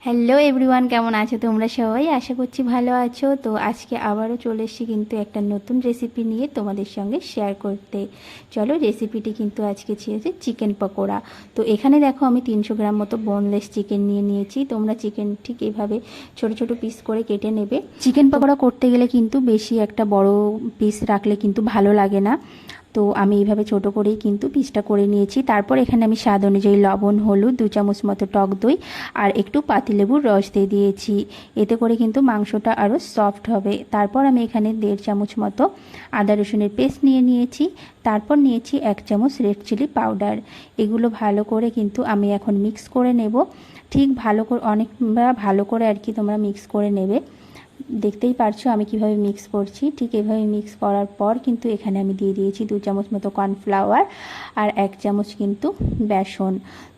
Hello everyone, কেমন আছো তোমরা সবাই? আশা করছি ভালো আছো। তো আজকে আবারও চলে এসেছি কিন্তু একটা নতুন রেসিপি নিয়ে তোমাদের সঙ্গে শেয়ার করতে। চলো, রেসিপিটি কিন্তু আজকে ছিল চিকেন পকোড়া। তো এখানে দেখো আমি 300 গ্রাম মতো বোনলেস চিকেন নিয়ে নিয়েছি। তোমরা চিকেন ঠিক এইভাবে ছোট ছোট পিস করে কেটে নেবে। চিকেন পকোড়া করতে গেলে কিন্তু বেশি একটা বড় পিস রাখলে কিন্তু ভালো লাগে না। তো আমি এইভাবে ছোট করেই কিন্তু পিসটা করে নিয়েছি। তারপর এখানে আমি স্বাদ অনুযায়ী লবণ, হলুদ, 2 চামচ মতো টক দই আর একটু পাতিলেবুর রস দিয়ে দিয়েছি। এতে করে কিন্তু মাংসটা আরও সফট হবে। তারপর আমি এখানে 1.5 চামচ মতো আদা রসুনের পেস্ট নিয়ে নিয়েছি। তারপর নিয়েছি 1 চামচ রেড চিলি পাউডার। এগুলো ভালো করে কিন্তু আমি এখন মিক্স করে নেব। ঠিক ভালো করে অনেকবার ভালো করে আর কি তোমরা মিক্স করে নেবে। দেখতেই পারছো আমি কিভাবে মিক্স করছি। ঠিক এভাবে মিক্স করার পর কিন্তু এখানে আমি দিয়ে দিয়েছি 2 চামচ মতো কর্নফ্লাওয়ার আর 1 চামচ কিন্তু বেসন।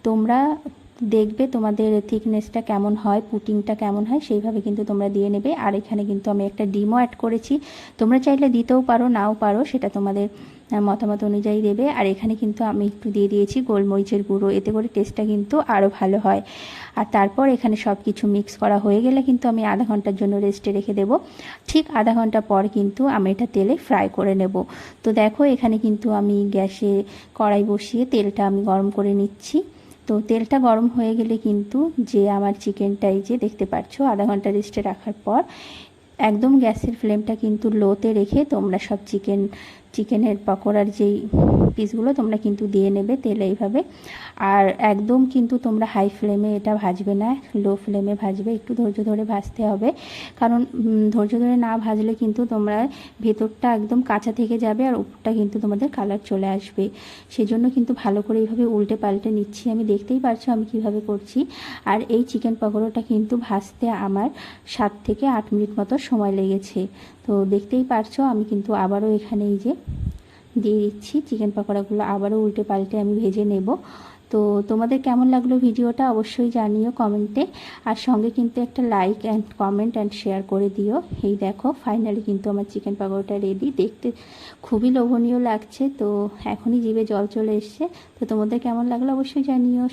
তোমরা দেখবে তোমাদের থিকনেসটা কেমন হয়, পুটিংটা কেমন হয়, সেইভাবে কিন্তু তোমরা দিয়ে নেবে। আর এখানে কিন্তু আমি একটা ডিমও অ্যাড করেছি। তোমরা চাইলে দিতেও পারো, নাও পারো, সেটা তোমাদের মতামত অনুযায়ী দেবে। আর এখানে কিন্তু আমি একটু দিয়ে দিয়েছি গোলমরিচের গুঁড়ো, এতে করে টেস্টটা কিন্তু আরও ভালো হয়। আর তারপর এখানে সব কিছু মিক্স করা হয়ে গেলে কিন্তু আমি আধা ঘন্টার জন্য রেস্টে রেখে দেবো। ঠিক আধা ঘন্টা পর কিন্তু আমি এটা তেলে ফ্রাই করে নেব। তো দেখো এখানে কিন্তু আমি গ্যাসে কড়াই বসিয়ে তেলটা আমি গরম করে নিচ্ছি। তো তেলটা গরম হয়ে গেলে কিন্তু যে আমার চিকেনটাই যে দেখতে পাচ্ছ আধা ঘন্টা রেস্টে রাখার পর একদম গ্যাসের ফ্লেমটা কিন্তু লোতে রেখে তোমরা সব চিকেনের পকোড়ার যেই পিসগুলো তোমরা কিন্তু দিয়ে নেবে তেলে এইভাবে। আর একদম কিন্তু তোমরা হাই ফ্লেমে এটা ভাজবে না, লো ফ্লেমে ভাজবে। একটু ধৈর্য ধরে ভাজতে হবে, কারণ ধৈর্য ধরে না ভাজলে কিন্তু তোমরা ভেতরটা একদম কাঁচা থেকে যাবে আর উপরটা কিন্তু তোমাদের কালার চলে আসবে। সেজন্য কিন্তু ভালো করে এইভাবে উল্টে পাল্টে নিচ্ছি আমি। দেখতেই পারছো আমি কিভাবে করছি। আর এই চিকেন পকোড়াটা কিন্তু ভাজতে আমার 7 থেকে 8 মিনিট মতো সময় লেগেছে। তো দেখতেই পারছো আমি কিন্তু আবারও এখানে এই যে দিয়ে দিচ্ছি চিকেন পকোড়াগুলো, আবারও উল্টে পাল্টে আমি ভেজে নেব। তো তোমাদের কেমন লাগলো ভিডিওটা অবশ্যই জানিও কমেন্টে। আর সঙ্গে কিন্তু একটা like and comment and share করে দিও। এই দেখো ফাইনালি কিন্তু আমার চিকেন পকোড়াটা রেডি। দেখতে খুবই লোভনীয় লাগছে। তো এখনই জিভে জল চলে এসছে। তো তোমাদের কেমন লাগলো অবশ্যই জানিও।